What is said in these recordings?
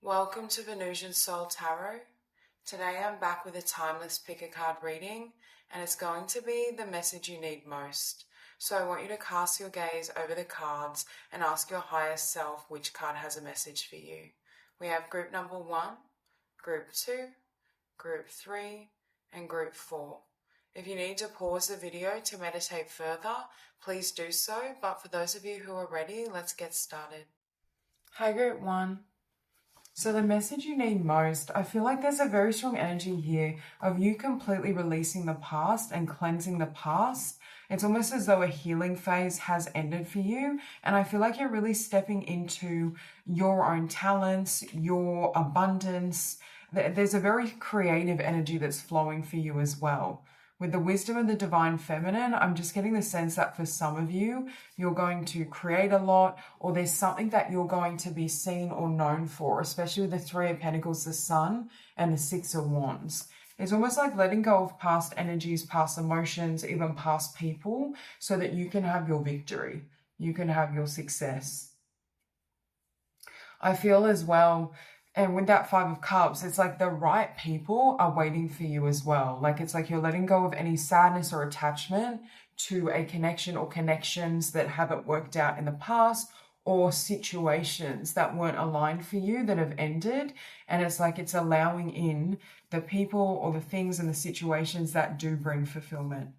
Welcome to Venusian Soul Tarot. Today I'm back with a timeless pick a card reading, and it's going to be the message you need most. So I want you to cast your gaze over the cards and ask your higher self which card has a message for you. We have group number 1, group 2, group 3, and group 4. If you need to pause the video to meditate further, please do so, but for those of you who are ready, let's get started. Hi group 1. So the message you need most, I feel like there's a very strong energy here of you completely releasing the past and cleansing the past. It's almost as though a healing phase has ended for you. And I feel like you're really stepping into your own talents, your abundance. There's a very creative energy that's flowing for you as well. With the wisdom of the divine feminine, I'm just getting the sense that for some of you, you're going to create a lot, or there's something that you're going to be seen or known for, especially with the Three of Pentacles, the Sun, and the Six of Wands. It's almost like letting go of past energies, past emotions, even past people, so that you can have your victory. You can have your success. I feel as well, and with that Five of Cups, it's like the right people are waiting for you as well. Like it's like you're letting go of any sadness or attachment to a connection or connections that haven't worked out in the past, or situations that weren't aligned for you that have ended. And it's like it's allowing in the people or the things and the situations that do bring fulfillment.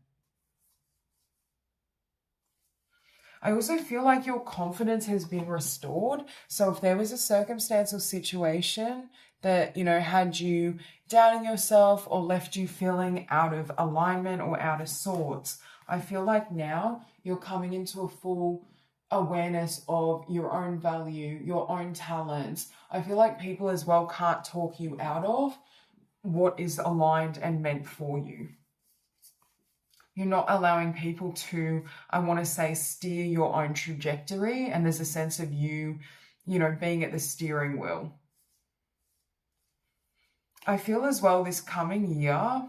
I also feel like your confidence has been restored. So if there was a circumstance or situation that, had you doubting yourself or left you feeling out of alignment or out of sorts, I feel like now you're coming into a full awareness of your own value, your own talents. I feel like people as well can't talk you out of what is aligned and meant for you. You're not allowing people to, I want to say, steer your own trajectory. And there's a sense of you, being at the steering wheel. I feel as well this coming year,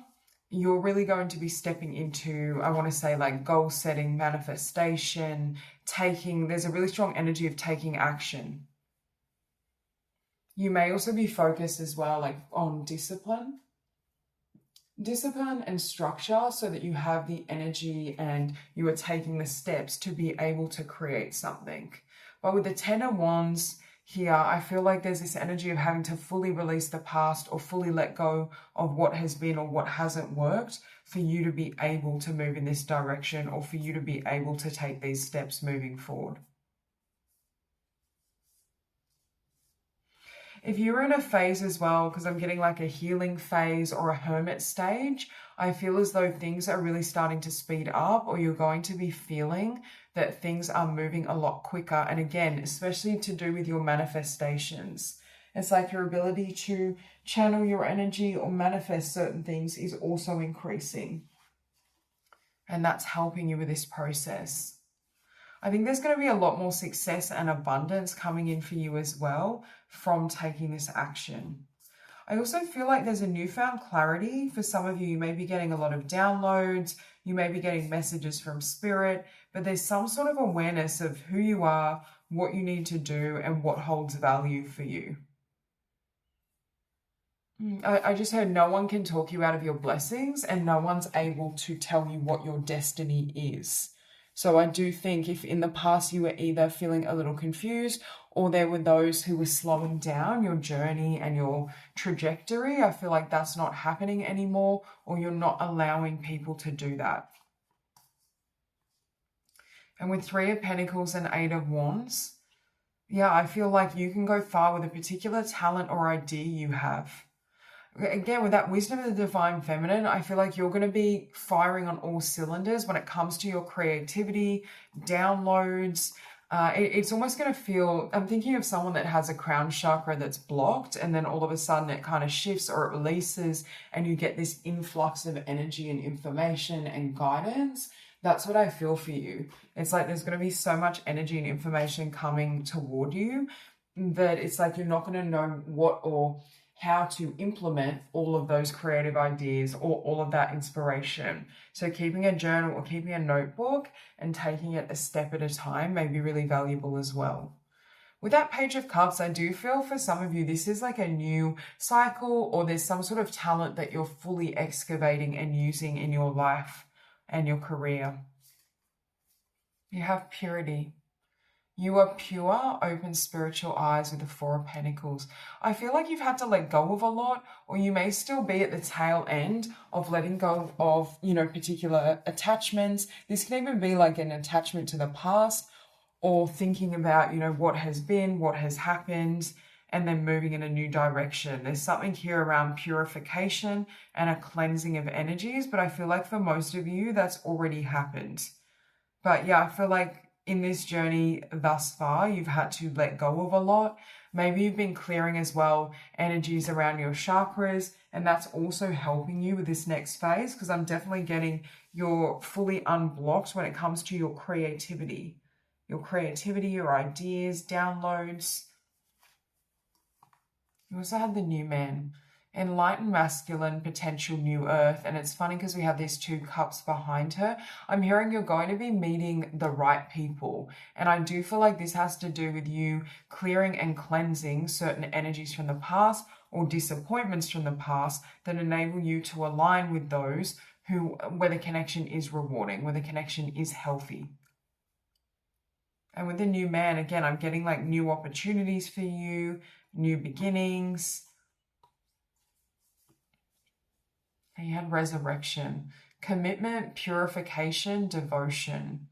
you're really going to be stepping into, I want to say, like goal setting, manifestation, there's a really strong energy of taking action. You may also be focused as well, like on discipline and structure, so that you have the energy and you are taking the steps to be able to create something. But with the Ten of Wands here, I feel like there's this energy of having to fully release the past or fully let go of what has been or what hasn't worked for you to be able to move in this direction, or for you to be able to take these steps moving forward. If you're in a phase as well, because I'm getting like a healing phase or a hermit stage, I feel as though things are really starting to speed up, or you're going to be feeling that things are moving a lot quicker. And again, especially to do with your manifestations. It's like your ability to channel your energy or manifest certain things is also increasing. And that's helping you with this process. I think there's going to be a lot more success and abundance coming in for you as well from taking this action. I also feel like there's a newfound clarity for some of you. You may be getting a lot of downloads, you may be getting messages from spirit, but there's some sort of awareness of who you are, what you need to do, and what holds value for you. I just heard no one can talk you out of your blessings, and no one's able to tell you what your destiny is. So I do think if in the past you were either feeling a little confused, or there were those who were slowing down your journey and your trajectory, I feel like that's not happening anymore, or you're not allowing people to do that. And with Three of Pentacles and Eight of Wands, I feel like you can go far with a particular talent or idea you have. Again, with that wisdom of the divine feminine, I feel like you're going to be firing on all cylinders when it comes to your creativity, downloads. It's almost going to feel, I'm thinking of someone that has a crown chakra that's blocked, and then all of a sudden it kind of shifts or it releases, and you get this influx of energy and information and guidance. That's what I feel for you. It's like there's going to be so much energy and information coming toward you that it's like you're not going to know what or how to implement all of those creative ideas or all of that inspiration. So keeping a journal or keeping a notebook and taking it a step at a time may be really valuable as well. With that Page of Cups, I do feel for some of you, this is like a new cycle, or there's some sort of talent that you're fully excavating and using in your life and your career. You have purity. You are pure, open spiritual eyes with the Four of Pentacles. I feel like you've had to let go of a lot, or you may still be at the tail end of letting go of, particular attachments. This can even be like an attachment to the past, or thinking about, what has been, what has happened, and then moving in a new direction. There's something here around purification and a cleansing of energies, but I feel like for most of you, that's already happened. But yeah, I feel like in this journey thus far, you've had to let go of a lot. Maybe you've been clearing as well energies around your chakras, and that's also helping you with this next phase, because I'm definitely getting you're fully unblocked when it comes to your creativity. Your ideas, downloads. You also had the New Man. Enlightened masculine, potential new earth. And it's funny because we have these 2 cups behind her. I'm hearing you're going to be meeting the right people. And I do feel like this has to do with you clearing and cleansing certain energies from the past or disappointments from the past that enable you to align with those where the connection is rewarding, where the connection is healthy. And with the New Man, again, I'm getting like new opportunities for you, new beginnings. And you had resurrection, commitment, purification, devotion.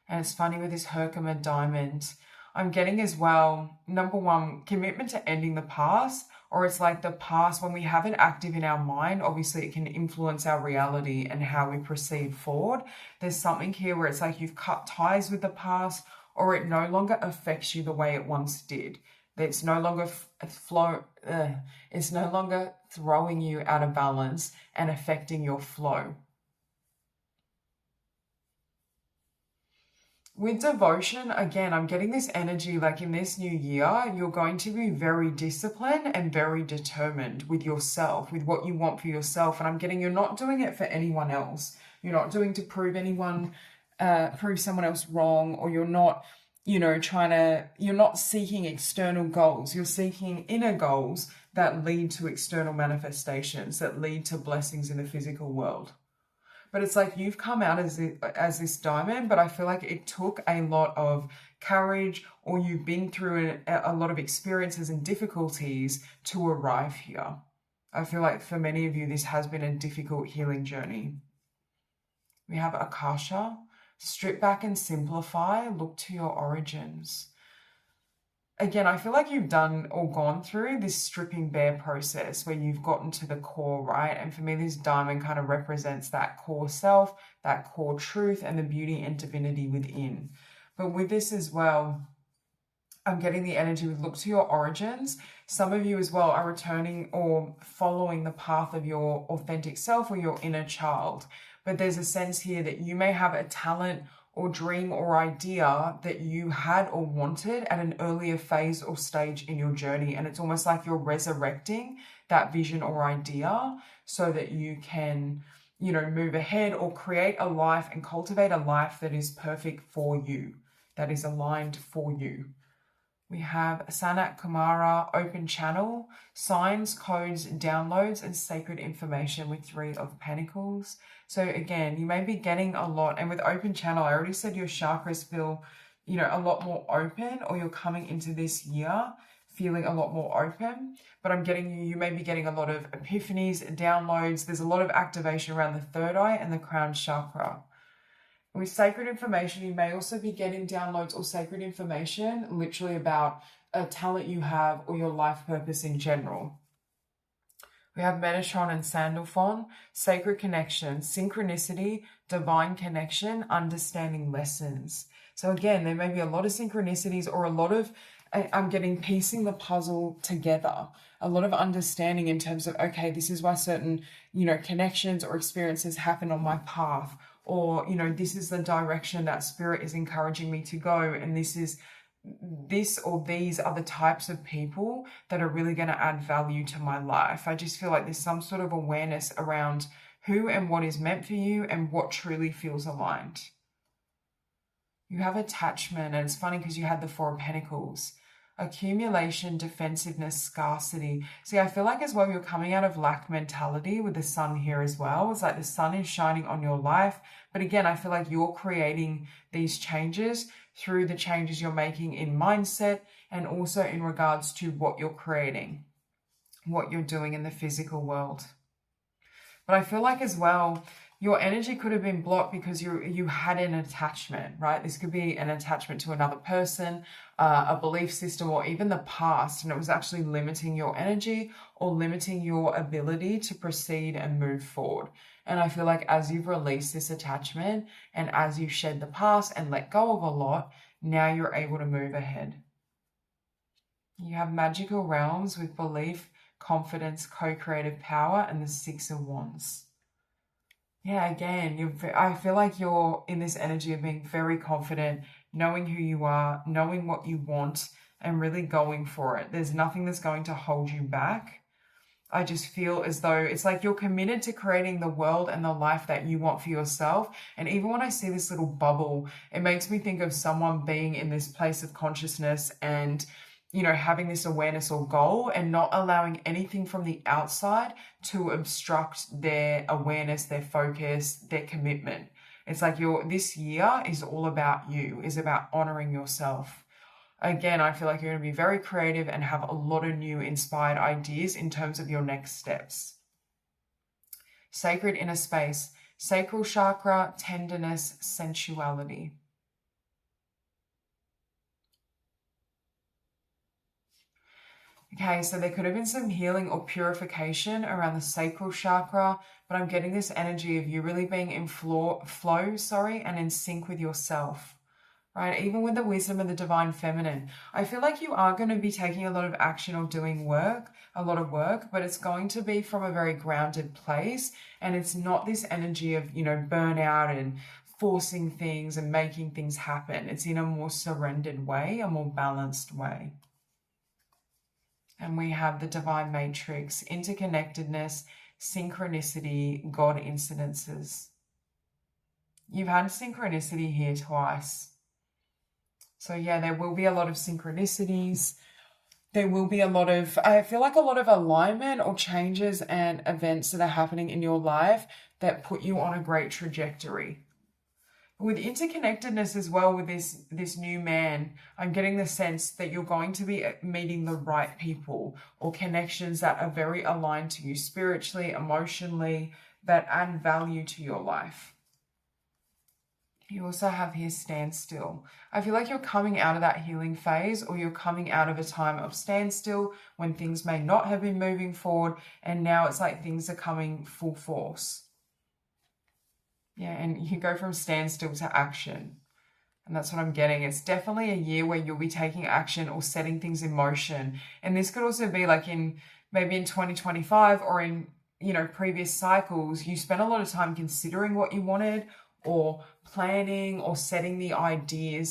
And it's funny with this Herkimer diamond, I'm getting as well, number 1, commitment to ending the past, or it's like the past, when we have it active in our mind, obviously it can influence our reality and how we proceed forward. There's something here where it's like you've cut ties with the past, or it no longer affects you the way it once did. It's no longer it's no longer throwing you out of balance and affecting your flow. With devotion, again, I'm getting this energy like in this new year, you're going to be very disciplined and very determined with yourself, with what you want for yourself. And I'm getting you're not doing it for anyone else. You're not doing to prove someone else wrong, or you're not you're not seeking external goals. You're seeking inner goals that lead to external manifestations, that lead to blessings in the physical world. But it's like you've come out as this diamond, but I feel like it took a lot of courage, or you've been through a lot of experiences and difficulties to arrive here. I feel like for many of you, this has been a difficult healing journey. We have Akasha. Strip back and simplify. Look to your origins. Again, I feel like you've done or gone through this stripping bare process where you've gotten to the core, right? And for me, this diamond kind of represents that core self, that core truth, and the beauty and divinity within. But with this as well, I'm getting the energy with look to your origins. Some of you as well are returning or following the path of your authentic self or your inner child. But there's a sense here that you may have a talent or dream or idea that you had or wanted at an earlier phase or stage in your journey. And it's almost like you're resurrecting that vision or idea so that you can, move ahead or create a life and cultivate a life that is perfect for you, that is aligned for you. We have Sanat Kumara, open channel, signs, codes, downloads, and sacred information with 3 of Pentacles. So again, you may be getting a lot. And with open channel, I already said your chakras feel, a lot more open, or you're coming into this year feeling a lot more open. But I'm getting you may be getting a lot of epiphanies, downloads. There's a lot of activation around the 3rd eye and the crown chakra. With sacred information, you may also be getting downloads or sacred information literally about a talent you have or your life purpose in general. We have Metatron and Sandalphon, sacred connection, synchronicity, divine connection, understanding lessons. So again, there may be a lot of synchronicities or a lot of, I'm getting piecing the puzzle together, a lot of understanding in terms of, okay, this is why certain, connections or experiences happen on my path. Or, this is the direction that spirit is encouraging me to go. And this or these are the types of people that are really going to add value to my life. I just feel like there's some sort of awareness around who and what is meant for you and what truly feels aligned. You have attachment, and it's funny because you had the 4 of Pentacles. accumulation, defensiveness, scarcity. See, I feel like as well, you're coming out of lack mentality with the sun here as well. It's like the sun is shining on your life. But again, I feel like you're creating these changes through the changes you're making in mindset and also in regards to what you're creating, what you're doing in the physical world. But I feel like as well, your energy could have been blocked because you had an attachment, right? This could be an attachment to another person, a belief system, or even the past, and it was actually limiting your energy or limiting your ability to proceed and move forward. And I feel like as you've released this attachment and as you shed the past and let go of a lot, now you're able to move ahead. You have magical realms with belief, confidence, co-creative power, and the Six of Wands. Yeah, again, I feel like you're in this energy of being very confident, knowing who you are, knowing what you want, and really going for it. There's nothing that's going to hold you back. I just feel as though it's like you're committed to creating the world and the life that you want for yourself. And even when I see this little bubble, it makes me think of someone being in this place of consciousness and, you know, having this awareness or goal and not allowing anything from the outside to obstruct their awareness, their focus, their commitment. It's like this year is all about you, is about honoring yourself. Again, I feel like you're going to be very creative and have a lot of new inspired ideas in terms of your next steps. Sacred inner space, sacral chakra, tenderness, sensuality. Okay, so there could have been some healing or purification around the sacral chakra, but I'm getting this energy of you really being in flow, and in sync with yourself. Right, even with the wisdom of the divine feminine, I feel like you are going to be taking a lot of action or doing a lot of work, but it's going to be from a very grounded place. And it's not this energy of, you know, burnout and forcing things and making things happen. It's in a more surrendered way, a more balanced way. And we have the divine matrix, interconnectedness, synchronicity, God incidences. You've had synchronicity here twice. So yeah, there will be a lot of synchronicities. There will be I feel like a lot of alignment or changes and events that are happening in your life that put you on a great trajectory. With interconnectedness as well, with this new man, I'm getting the sense that you're going to be meeting the right people or connections that are very aligned to you spiritually, emotionally, that add value to your life. You also have here standstill. I feel like you're coming out of that healing phase, or you're coming out of a time of standstill when things may not have been moving forward, and now it's like things are coming full force. Yeah, and you go from standstill to action. And that's what I'm getting. It's definitely a year where you'll be taking action or setting things in motion. And this could also be like maybe in 2025 or in, you know, previous cycles, you spent a lot of time considering what you wanted or planning or setting the idea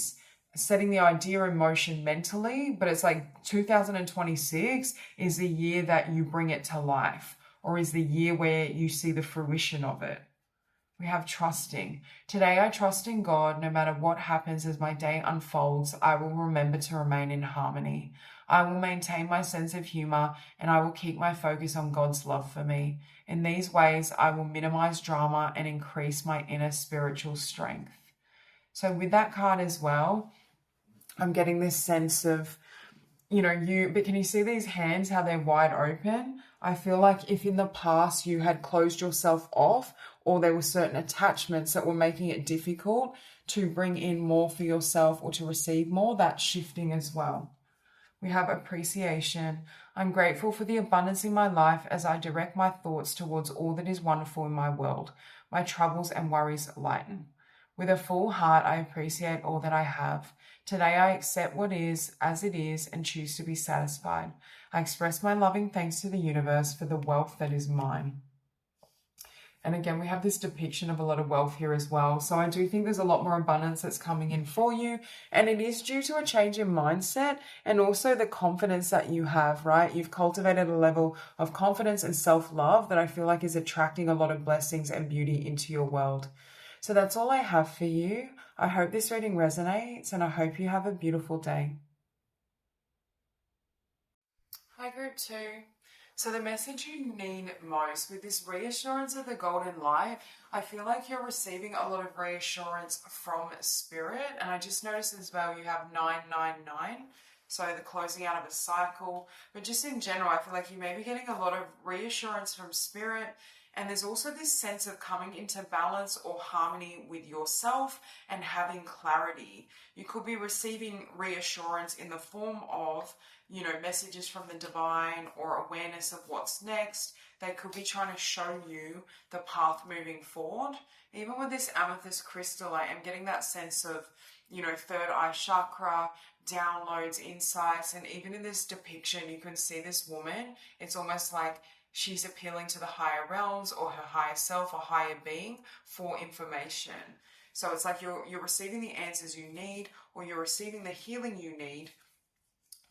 in motion mentally. But it's like 2026 is the year that you bring it to life, or is the year where you see the fruition of it. We have trusting. Today I trust in God. No matter what happens as my day unfolds, I will remember to remain in harmony. I will maintain my sense of humor, and I will keep my focus on God's love for me. In these ways, I will minimize drama and increase my inner spiritual strength. So with that card as well, I'm getting this sense of, you know, but can you see these hands, how they're wide open? I feel like if in the past you had closed yourself off, or there were certain attachments that were making it difficult to bring in more for yourself or to receive more, that's shifting as well. We have appreciation. I'm grateful for the abundance in my life as I direct my thoughts towards all that is wonderful in my world. My troubles and worries lighten. With a full heart, I appreciate all that I have. Today, I accept what is as it is and choose to be satisfied. I express my loving thanks to the universe for the wealth that is mine. And again, we have this depiction of a lot of wealth here as well. So I do think there's a lot more abundance that's coming in for you. And it is due to a change in mindset and also the confidence that you have, right? You've cultivated a level of confidence and self-love that I feel like is attracting a lot of blessings and beauty into your world. So that's all I have for you. I hope this reading resonates, and I hope you have a beautiful day. Hi, group 2. So the message you need most with this reassurance of the golden light, I feel like you're receiving a lot of reassurance from spirit. And I just noticed as well you have 999. So the closing out of a cycle. But just in general, I feel like you may be getting a lot of reassurance from spirit. And there's also this sense of coming into balance or harmony with yourself and having clarity. You could be receiving reassurance in the form of, messages from the divine or awareness of what's next. They could be trying to show you the path moving forward. Even with this amethyst crystal, I am getting that sense of, third eye chakra, downloads, insights, and even in this depiction, you can see this woman. It's almost like she's appealing to the higher realms or her higher self or higher being for information. So it's like you're receiving the answers you need, or you're receiving the healing you need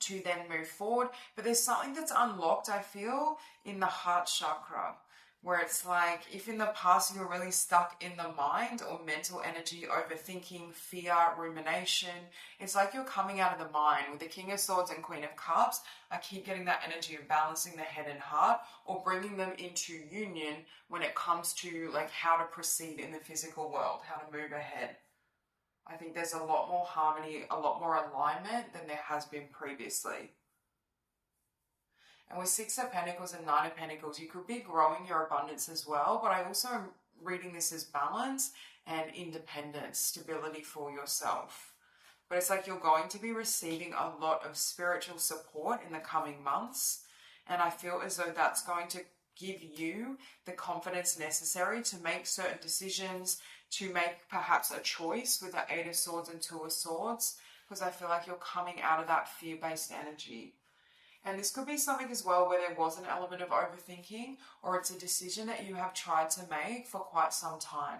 to then move forward. But there's something that's unlocked, I feel, in the heart chakra, where it's like if in the past you were really stuck in the mind or mental energy, overthinking, fear, rumination, it's like you're coming out of the mind. With the King of Swords and Queen of Cups, I keep getting that energy of balancing the head and heart, or bringing them into union when it comes to like how to proceed in the physical world, how to move ahead. I think there's a lot more harmony, a lot more alignment than there has been previously. And with Six of Pentacles and Nine of Pentacles, you could be growing your abundance as well, but I also am reading this as balance and independence, stability for yourself. But it's like you're going to be receiving a lot of spiritual support in the coming months, and I feel as though that's going to give you the confidence necessary to make certain decisions, to make perhaps a choice with the Eight of Swords and Two of Swords, because I feel like you're coming out of that fear-based energy. And this could be something as well where there was an element of overthinking, or it's a decision that you have tried to make for quite some time.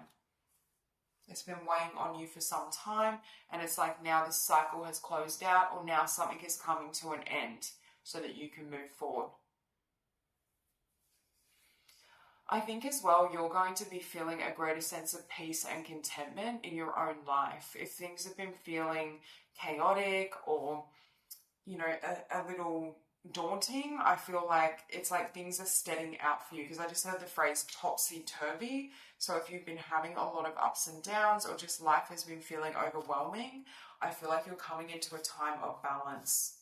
It's been weighing on you for some time, and it's like now this cycle has closed out, or now something is coming to an end so that you can move forward. I think as well you're going to be feeling a greater sense of peace and contentment in your own life. If things have been feeling chaotic or, a little daunting, I feel like it's like things are steadying out for you, because I just heard the phrase topsy-turvy. So if you've been having a lot of ups and downs, or just life has been feeling overwhelming, I feel like you're coming into a time of balance.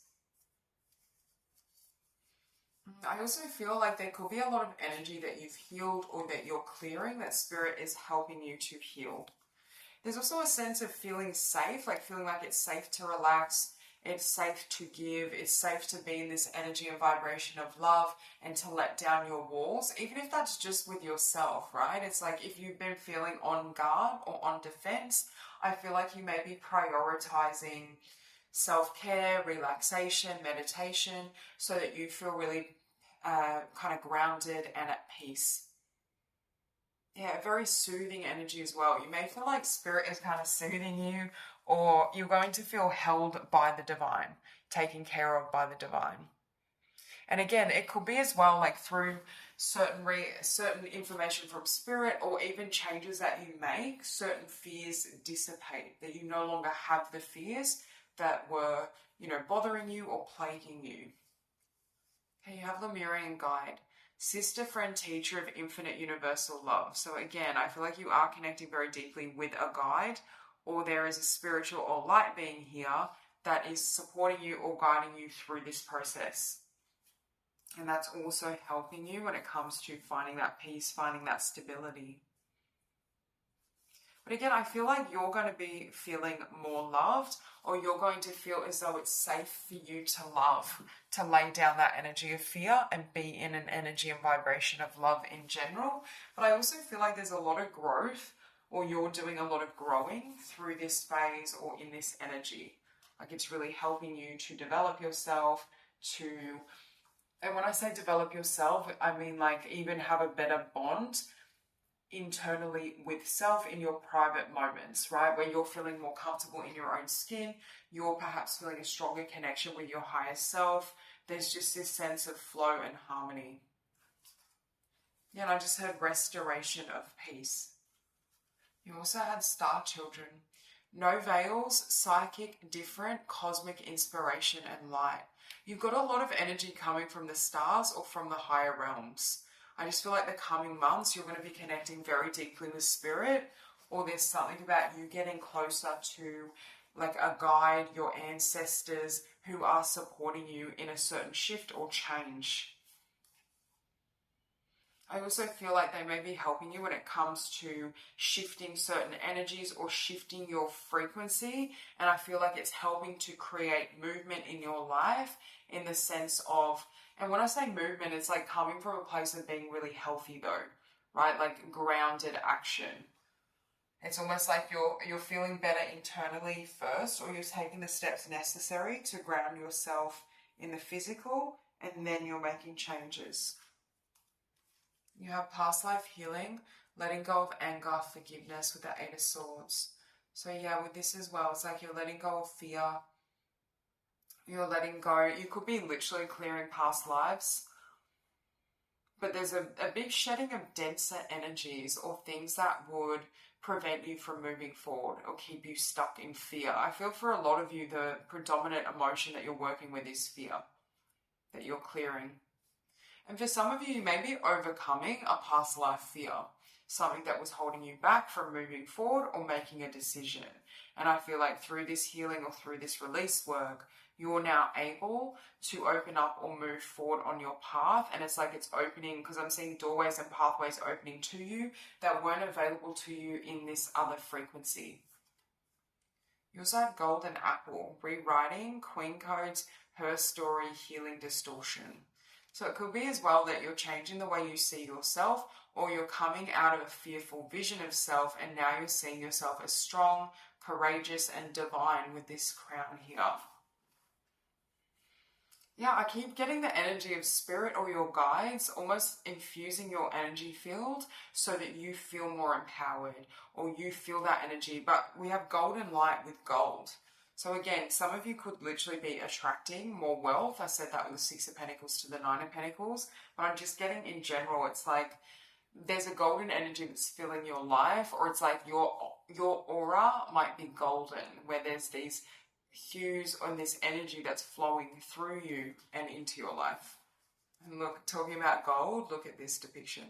I also feel like there could be a lot of energy that you've healed or that you're clearing, that spirit is helping you to heal. There's also a sense of feeling safe, like feeling like it's safe to relax, it's safe to give, it's safe to be in this energy and vibration of love and to let down your walls, even if that's just with yourself, right? It's like if you've been feeling on guard or on defense, I feel like you may be prioritizing self-care, relaxation, meditation, so that you feel really kind of grounded and at peace. Yeah, very soothing energy as well. You may feel like spirit is kind of soothing you, or you're going to feel held by the divine, taken care of by the divine. And again, it could be as well like through certain information from spirit, or even changes that you make, certain fears dissipate, that you no longer have the fears that were, bothering you or plaguing you. Okay, you have Lemurian Guide, sister, friend, teacher of infinite universal love. So again, I feel like you are connecting very deeply with a guide, or there is a spiritual or light being here that is supporting you or guiding you through this process. And that's also helping you when it comes to finding that peace, finding that stability. But again, I feel like you're going to be feeling more loved, or you're going to feel as though it's safe for you to love, to lay down that energy of fear and be in an energy and vibration of love in general. But I also feel like there's a lot of growth, or you're doing a lot of growing through this phase or in this energy. Like it's really helping you to develop yourself, and when I say develop yourself, I mean like even have a better bond internally with self in your private moments, right? Where you're feeling more comfortable in your own skin, you're perhaps feeling a stronger connection with your higher self. There's just this sense of flow and harmony. Yeah, and I just heard restoration of peace. You also had star children. No veils, psychic, different, cosmic inspiration and light. You've got a lot of energy coming from the stars or from the higher realms. I just feel like the coming months you're going to be connecting very deeply with spirit, or there's something about you getting closer to like a guide, your ancestors who are supporting you in a certain shift or change. I also feel like they may be helping you when it comes to shifting certain energies or shifting your frequency. And I feel like it's helping to create movement in your life in the sense of, and when I say movement, it's like coming from a place of being really healthy though, right? Like grounded action. It's almost like you're feeling better internally first, or you're taking the steps necessary to ground yourself in the physical, and then you're making changes. You have past life healing, letting go of anger, forgiveness with the Eight of Swords. So yeah, with this as well, it's like you're letting go of fear. You're letting go. You could be literally clearing past lives. But there's a big shedding of denser energies or things that would prevent you from moving forward or keep you stuck in fear. I feel for a lot of you, the predominant emotion that you're working with is fear, that you're clearing. And for some of you, you may be overcoming a past life fear, something that was holding you back from moving forward or making a decision. And I feel like through this healing or through this release work, you're now able to open up or move forward on your path. And it's like it's opening, because I'm seeing doorways and pathways opening to you that weren't available to you in this other frequency. You also have Golden Apple, rewriting, Queen Codes, her story, healing distortion. So it could be as well that you're changing the way you see yourself, or you're coming out of a fearful vision of self and now you're seeing yourself as strong, courageous and divine with this crown here. Yeah, I keep getting the energy of spirit or your guides almost infusing your energy field so that you feel more empowered or you feel that energy. But we have golden light with gold. So again, some of you could literally be attracting more wealth. I said that with the Six of Pentacles to the Nine of Pentacles. But I'm just getting in general, it's like there's a golden energy that's filling your life, or it's like your aura might be golden, where there's these hues on this energy that's flowing through you and into your life. And look, talking about gold, look at this depiction.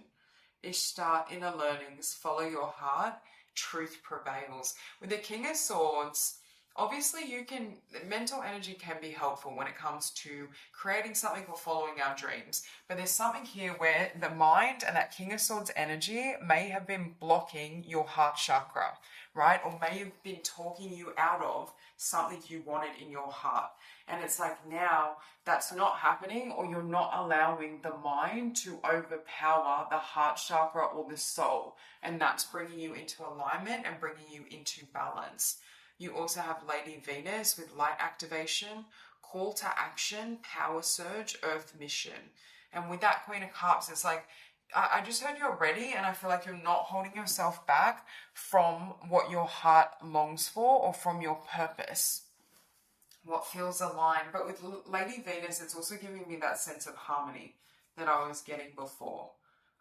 Ishtar, inner learnings, follow your heart, truth prevails. With the King of Swords, obviously mental energy can be helpful when it comes to creating something or following our dreams. But there's something here where the mind and that King of Swords energy may have been blocking your heart chakra, right? Or may have been talking you out of something you wanted in your heart. And it's like now that's not happening, or you're not allowing the mind to overpower the heart chakra or the soul. And that's bringing you into alignment and bringing you into balance. You also have Lady Venus with light activation, call to action, power surge, earth mission. And with that Queen of Cups, it's like, I just heard you're ready, and I feel like you're not holding yourself back from what your heart longs for or from your purpose, what feels aligned. But with Lady Venus, it's also giving me that sense of harmony that I was getting before.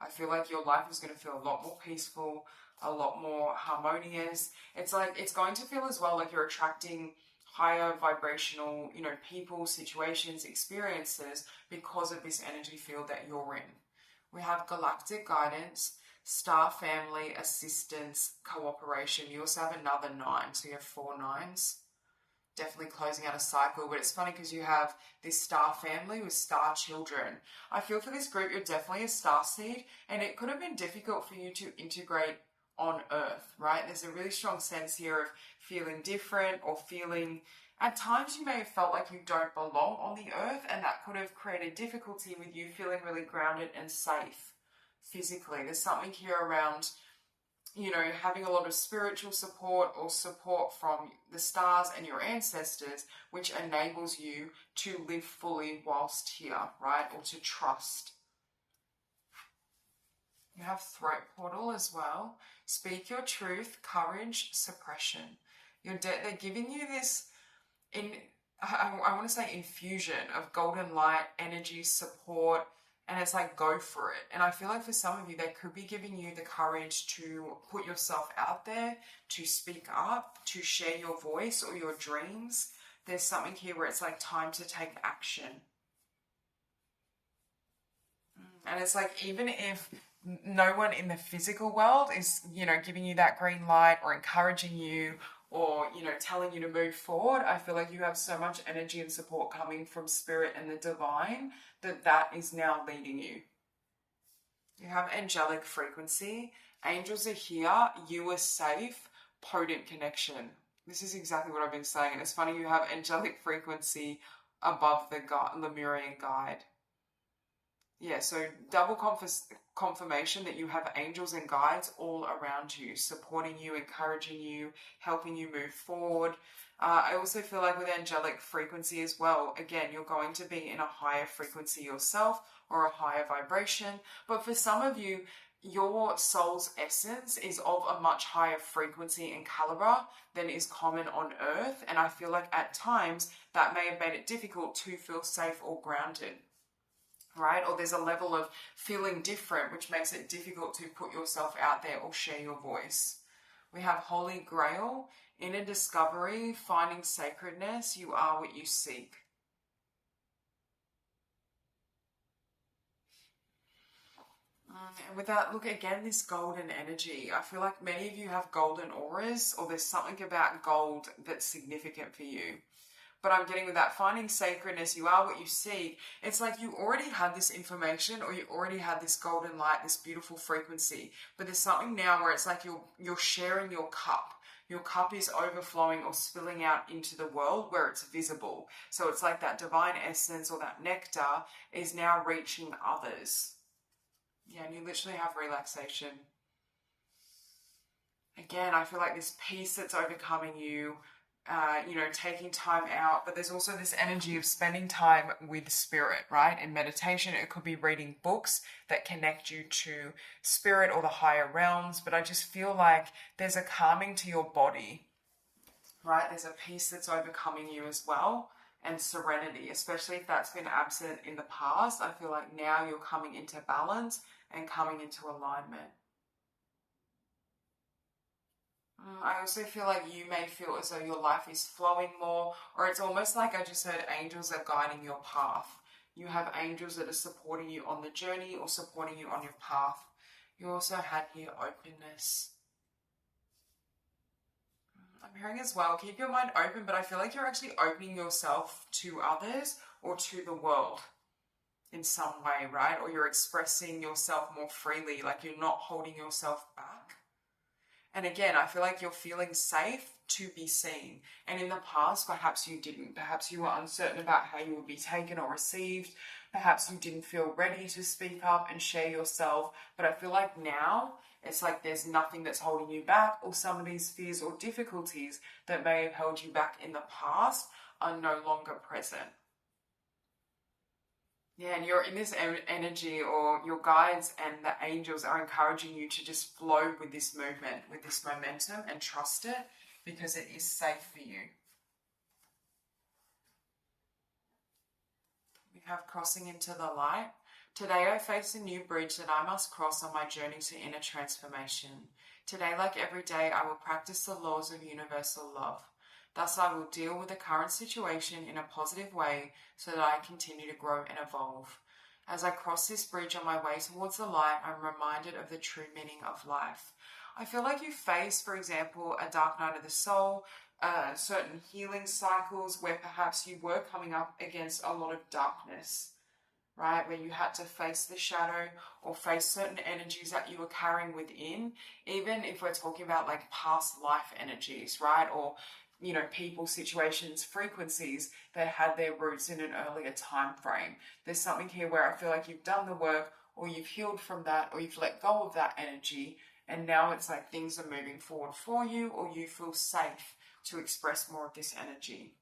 I feel like your life is going to feel a lot more peaceful, a lot more harmonious. It's like it's going to feel as well like you're attracting higher vibrational, people, situations, experiences because of this energy field that you're in. We have galactic guidance, star family, assistance, cooperation. You also have another 9, so you have 4 9s. Definitely closing out a cycle, but it's funny because you have this star family with star children. I feel for this group, you're definitely a star seed, and it could have been difficult for you to integrate on Earth, right? There's a really strong sense here of feeling different or feeling, at times you may have felt like you don't belong on the Earth, and that could have created difficulty with you feeling really grounded and safe physically. There's something here around, having a lot of spiritual support or support from the stars and your ancestors, which enables you to live fully whilst here, right? Or to trust. You have throat portal as well. Speak your truth, courage, suppression. They're giving you this, I want to say infusion of golden light, energy, support, And it's like, go for it. And I feel like for some of you, they could be giving you the courage to put yourself out there, to speak up, to share your voice or your dreams. There's something here where it's like time to take action. And it's like, even if no one in the physical world is, giving you that green light or encouraging you or, telling you to move forward, I feel like you have so much energy and support coming from spirit and the divine that is now leading you. You have angelic frequency. Angels are here. You are safe. Potent connection. This is exactly what I've been saying. And it's funny, you have angelic frequency above the Lemurian guide. Yeah, so double confirmation that you have angels and guides all around you, supporting you, encouraging you, helping you move forward. I also feel like with angelic frequency as well, again, you're going to be in a higher frequency yourself or a higher vibration. But for some of you, your soul's essence is of a much higher frequency and caliber than is common on earth. And I feel like at times that may have made it difficult to feel safe or grounded. Right? Or there's a level of feeling different, which makes it difficult to put yourself out there or share your voice. We have Holy Grail, inner discovery, finding sacredness. You are what you seek. And with that, look again, this golden energy. I feel like many of you have golden auras, or there's something about gold that's significant for you. But I'm getting with that finding sacredness, you are what you seek. It's like you already had this information, or you already had this golden light, this beautiful frequency. But there's something now where it's like you're sharing your cup. Your cup is overflowing or spilling out into the world where it's visible. So it's like that divine essence or that nectar is now reaching others. Yeah, and you literally have relaxation. Again, I feel like this peace that's overcoming you. Taking time out, but there's also this energy of spending time with spirit, right? In meditation, it could be reading books that connect you to spirit or the higher realms, but I just feel like there's a calming to your body, right? There's a peace that's overcoming you as well, and serenity, especially if that's been absent in the past. I feel like now you're coming into balance and coming into alignment. I also feel like you may feel as though your life is flowing more, or it's almost like I just heard angels are guiding your path. You have angels that are supporting you on the journey or supporting you on your path. You also had here openness. I'm hearing as well, keep your mind open, but I feel like you're actually opening yourself to others or to the world in some way, right? Or you're expressing yourself more freely, like you're not holding yourself back. And again, I feel like you're feeling safe to be seen. And in the past, perhaps you didn't. Perhaps you were uncertain about how you would be taken or received. Perhaps you didn't feel ready to speak up and share yourself. But I feel like now, it's like there's nothing that's holding you back, or some of these fears or difficulties that may have held you back in the past are no longer present. Yeah, and you're in this energy, or your guides and the angels are encouraging you to just flow with this movement, with this momentum, and trust it because it is safe for you. We have crossing into the light. Today I face a new bridge that I must cross on my journey to inner transformation. Today, like every day, I will practice the laws of universal love. Thus, I will deal with the current situation in a positive way so that I continue to grow and evolve. As I cross this bridge on my way towards the light, I'm reminded of the true meaning of life. I feel like you face, for example, a dark night of the soul, certain healing cycles where perhaps you were coming up against a lot of darkness, right? Where you had to face the shadow or face certain energies that you were carrying within, even if we're talking about like past life energies, right? Or people, situations, frequencies that had their roots in an earlier time frame. There's something here where I feel like you've done the work, or you've healed from that, or you've let go of that energy, and now it's like things are moving forward for you, or you feel safe to express more of this energy.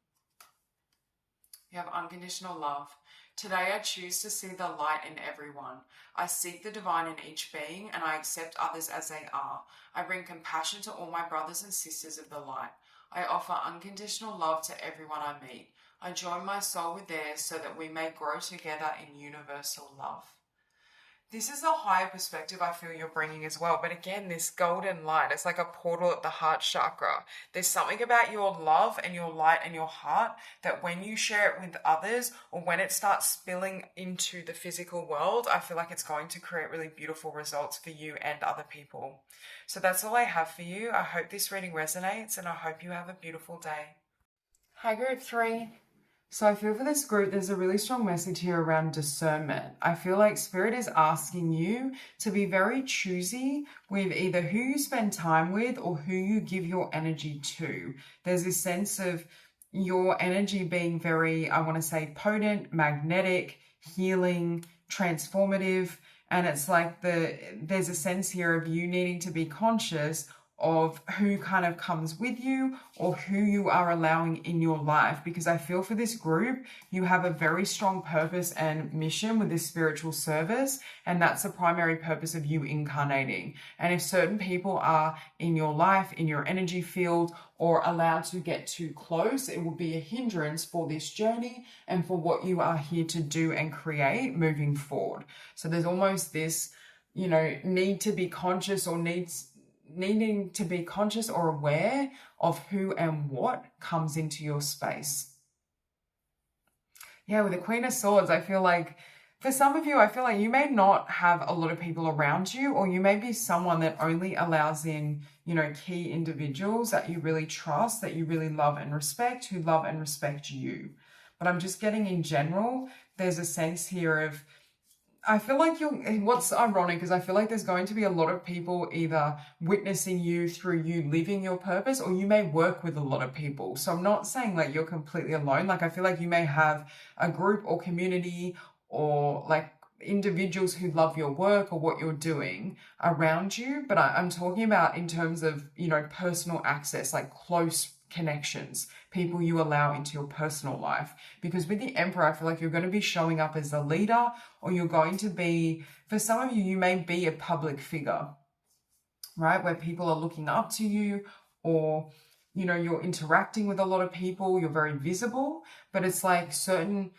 You have unconditional love. Today I choose to see the light in everyone. I seek the divine in each being, and I accept others as they are. I bring compassion to all my brothers and sisters of the light. I offer unconditional love to everyone I meet. I join my soul with theirs so that we may grow together in universal love. This is a higher perspective I feel you're bringing as well. But again, this golden light, it's like a portal at the heart chakra. There's something about your love and your light and your heart that when you share it with others or when it starts spilling into the physical world, I feel like it's going to create really beautiful results for you and other people. So that's all I have for you. I hope this reading resonates and I hope you have a beautiful day. Hi, group 3. So I feel for this group, there's a really strong message here around discernment. I feel like Spirit is asking you to be very choosy with either who you spend time with or who you give your energy to. There's this sense of your energy being very, I want to say, potent, magnetic, healing, transformative. And it's like there's a sense here of you needing to be conscious of who kind of comes with you or who you are allowing in your life, because I feel for this group you have a very strong purpose and mission with this spiritual service, and that's the primary purpose of you incarnating. And if certain people are in your life, in your energy field, or allowed to get too close, it will be a hindrance for this journey and for what you are here to do and create moving forward. So there's almost this, need to be conscious or needing to be conscious or aware of who and what comes into your space. Yeah, with the Queen of Swords, I feel like for some of you, I feel like you may not have a lot of people around you, or you may be someone that only allows in, key individuals that you really trust, that you really love and respect, who love and respect you. But I'm just getting in general, there's a sense here of, I feel like what's ironic is I feel like there's going to be a lot of people either witnessing you through you living your purpose, or you may work with a lot of people. So I'm not saying like you're completely alone. Like I feel like you may have a group or community or like individuals who love your work or what you're doing around you. But I'm talking about in terms of, personal access, like close connections, people you allow into your personal life. Because with the Emperor, I feel like you're going to be showing up as a leader, or you're going to be, for some of you, you may be a public figure, right? Where people are looking up to you, or, you're interacting with a lot of people, you're very visible, but it's like certain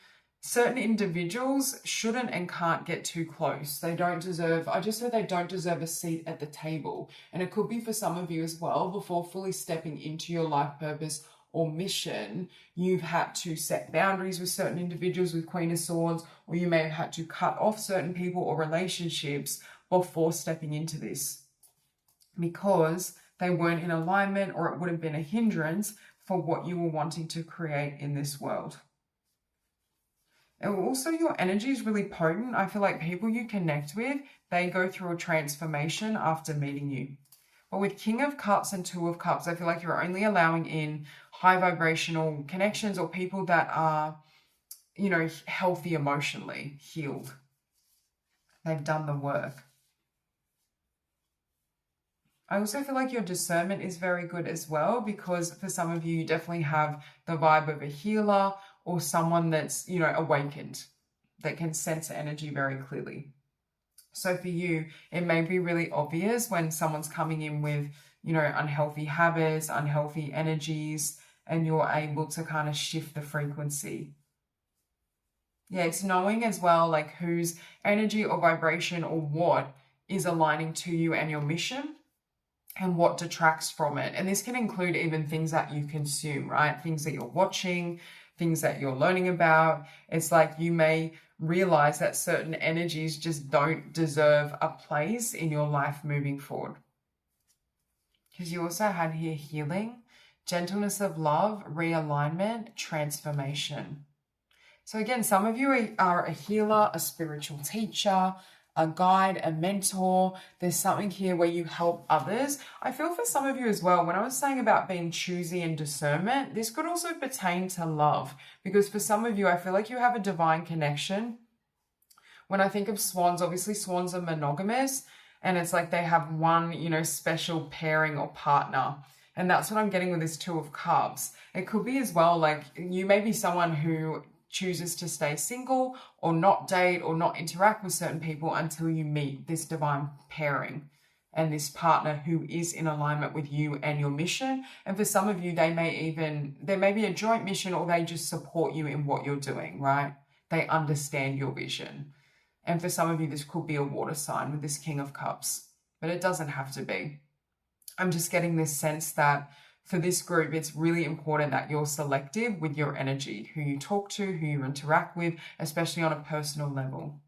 individuals shouldn't and can't get too close. They don't deserve, I just said they don't deserve a seat at the table. And it could be for some of you as well, before fully stepping into your life purpose or mission, you've had to set boundaries with certain individuals with Queen of Swords, or you may have had to cut off certain people or relationships before stepping into this, because they weren't in alignment, or it would have been a hindrance for what you were wanting to create in this world. And also your energy is really potent. I feel like people you connect with, they go through a transformation after meeting you. But with King of Cups and Two of Cups, I feel like you're only allowing in high vibrational connections or people that are, healthy emotionally, healed. They've done the work. I also feel like your discernment is very good as well, because for some of you, you definitely have the vibe of a healer or someone that's, awakened, that can sense energy very clearly. So for you, it may be really obvious when someone's coming in with, unhealthy habits, unhealthy energies, and you're able to kind of shift the frequency. Yeah, it's knowing as well, like whose energy or vibration or what is aligning to you and your mission, and what detracts from it. And this can include even things that you consume, right? Things that you're watching, things that you're learning about. It's like you may realize that certain energies just don't deserve a place in your life moving forward. Because you also had here healing, gentleness of love, realignment, transformation. So again, some of you are a healer, a spiritual teacher, a guide, a mentor. There's something here where you help others. I feel for some of you as well, when I was saying about being choosy and discernment, this could also pertain to love, because for some of you, I feel like you have a divine connection. When I think of swans, obviously swans are monogamous, and it's like they have one, special pairing or partner. And that's what I'm getting with this Two of Cups. It could be as well, like you may be someone who chooses to stay single or not date or not interact with certain people until you meet this divine pairing and this partner who is in alignment with you and your mission. And for some of you, there may be a joint mission, or they just support you in what you're doing, right? They understand your vision. And for some of you, this could be a water sign with this King of Cups, but it doesn't have to be. I'm just getting this sense that for this group, it's really important that you're selective with your energy, who you talk to, who you interact with, especially on a personal level.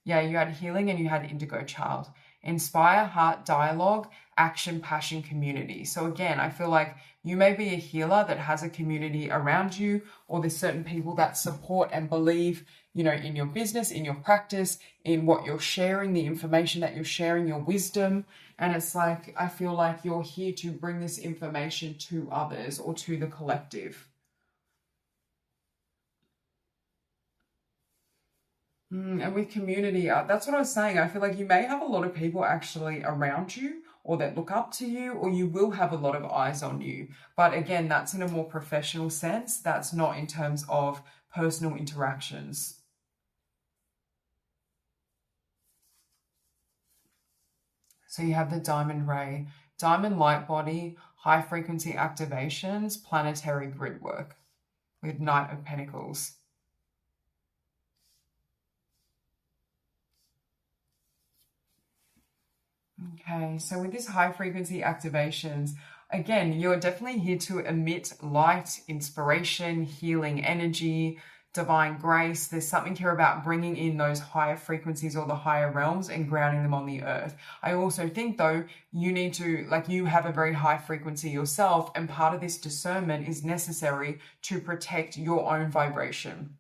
Yeah, you had healing and you had indigo child. Inspire, heart, dialogue, action, passion, community. So again, I feel like you may be a healer that has a community around you, or there's certain people that support and believe, you know, in your business, in your practice, in what you're sharing, the information that you're sharing, your wisdom. And it's like, I feel like you're here to bring this information to others or to the collective. And with community, that's what I was saying. I feel like you may have a lot of people actually around you or that look up to you, or you will have a lot of eyes on you. But again, that's in a more professional sense. That's not in terms of personal interactions. So you have the diamond ray, diamond light body, high frequency activations, planetary grid work with Knight of Pentacles. Okay, so with this high frequency activations, again, you're definitely here to emit light, inspiration, healing energy, divine grace. There's something here about bringing in those higher frequencies or the higher realms and grounding them on the earth. I also think though, you need to, like, you have a very high frequency yourself, and part of this discernment is necessary to protect your own vibration,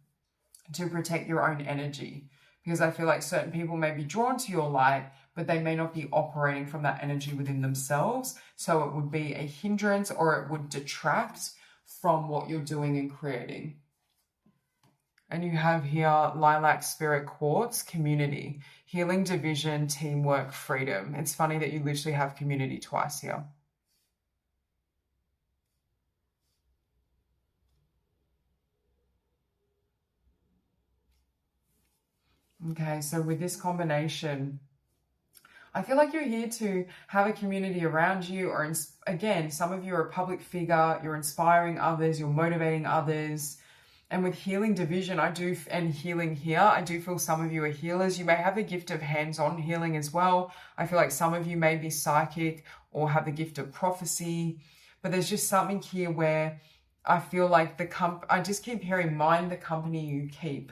to protect your own energy. Because I feel like certain people may be drawn to your light, but they may not be operating from that energy within themselves. So it would be a hindrance, or it would detract from what you're doing and creating. And you have here Lilac Spirit Quartz, community, healing, division, teamwork, freedom. It's funny that you literally have community twice here. Okay, so with this combination, I feel like you're here to have a community around you, or again, some of you are a public figure, you're inspiring others, you're motivating others. And with healing division, and healing here, I do feel some of you are healers. You may have the gift of hands-on healing as well. I feel like some of you may be psychic or have the gift of prophecy, but there's just something here where I feel like I just keep hearing, mind the company you keep.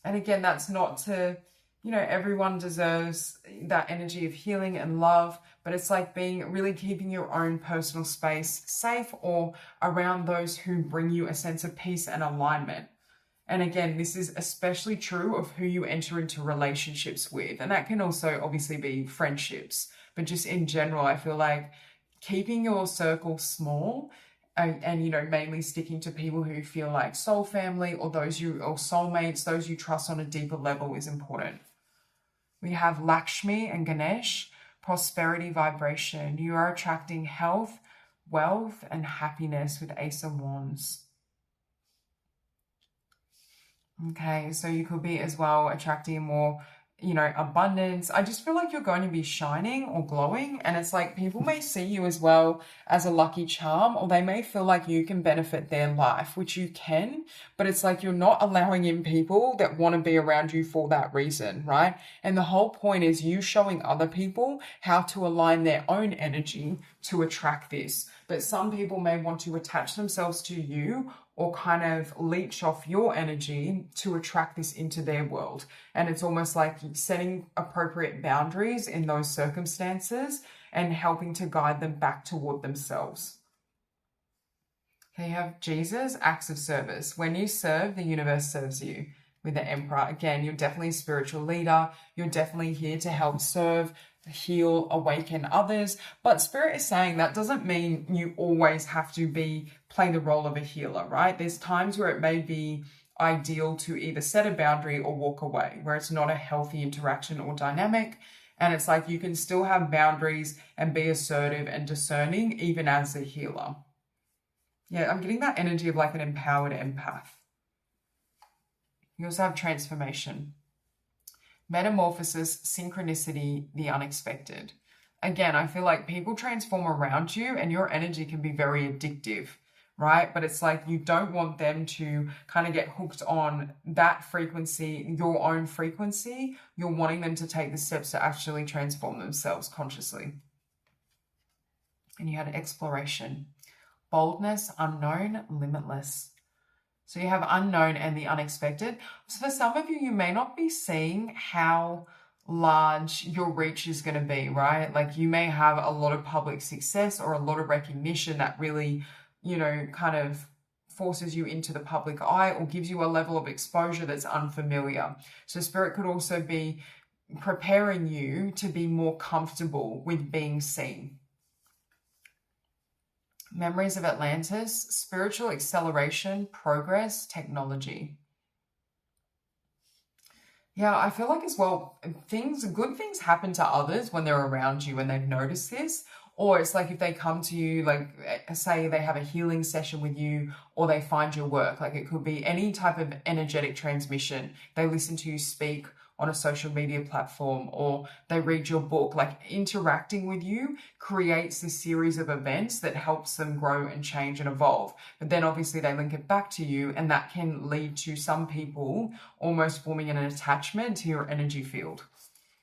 And again, that's not to, you know, everyone deserves that energy of healing and love, but it's like really keeping your own personal space safe, or around those who bring you a sense of peace and alignment. And again, this is especially true of who you enter into relationships with. And that can also obviously be friendships, but just in general, I feel like keeping your circle small, and you know, mainly sticking to people who feel like soul family, or soulmates, those you trust on a deeper level, is important. We have Lakshmi and Ganesh, prosperity vibration. You are attracting health, wealth, and happiness with Ace of Wands. Okay, so you could be as well attracting more, you know, abundance. I just feel like you're going to be shining or glowing, and it's like people may see you as well as a lucky charm, or they may feel like you can benefit their life, which you can, but it's like you're not allowing in people that want to be around you for that reason, right? And the whole point is you showing other people how to align their own energy to attract this. But some people may want to attach themselves to you, or kind of leech off your energy to attract this into their world. And it's almost like setting appropriate boundaries in those circumstances and helping to guide them back toward themselves. Okay, you have Jesus, acts of service. When you serve, the universe serves you. With the Emperor, again, you're definitely a spiritual leader. You're definitely here to help serve, heal, awaken others. But Spirit is saying that doesn't mean you always have to play the role of a healer, right? There's times where it may be ideal to either set a boundary or walk away, where it's not a healthy interaction or dynamic. And it's like you can still have boundaries and be assertive and discerning even as a healer. Yeah, I'm getting that energy of like an empowered empath. You also have transformation, metamorphosis, synchronicity, the unexpected. Again, I feel like people transform around you, and your energy can be very addictive, right? But it's like you don't want them to kind of get hooked on that frequency, your own frequency. You're wanting them to take the steps to actually transform themselves consciously. And you had exploration, boldness, unknown, limitless. So you have unknown and the unexpected. So for some of you, you may not be seeing how large your reach is going to be, right? Like you may have a lot of public success or a lot of recognition that really, kind of forces you into the public eye or gives you a level of exposure that's unfamiliar. So Spirit could also be preparing you to be more comfortable with being seen. Memories of Atlantis, spiritual acceleration, progress, technology. Yeah, I feel like as well, good things happen to others when they're around you and they've noticed this. Or it's like if they come to you, like say they have a healing session with you or they find your work, like it could be any type of energetic transmission. They listen to you speak on a social media platform or they read your book, like interacting with you creates this series of events that helps them grow and change and evolve. But then obviously they link it back to you and that can lead to some people almost forming an attachment to your energy field.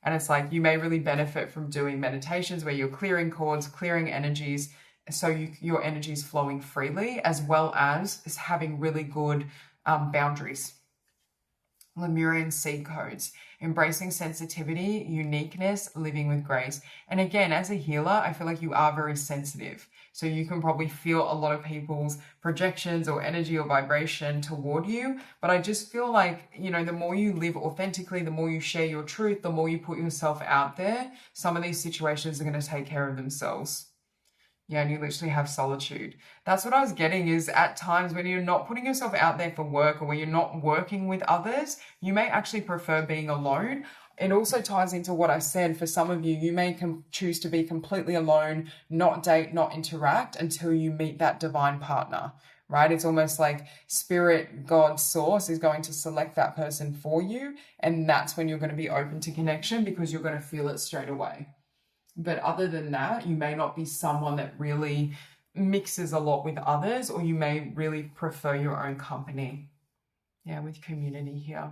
And it's like you may really benefit from doing meditations where you're clearing cords, clearing energies, so your energy is flowing freely, as well as having really good boundaries. Lemurian seed codes, embracing sensitivity, uniqueness, living with grace. And again, as a healer, I feel like you are very sensitive. So you can probably feel a lot of people's projections or energy or vibration toward you. But I just feel like, the more you live authentically, the more you share your truth, the more you put yourself out there, some of these situations are going to take care of themselves. Yeah, and you literally have solitude. That's what I was getting is at times when you're not putting yourself out there for work or when you're not working with others, you may actually prefer being alone. It also ties into what I said. For some of you, you may choose to be completely alone, not date, not interact until you meet that divine partner, right? It's almost like spirit, God, source is going to select that person for you. And that's when you're going to be open to connection because you're going to feel it straight away. But other than that, you may not be someone that really mixes a lot with others, or you may really prefer your own company. Yeah, with community here.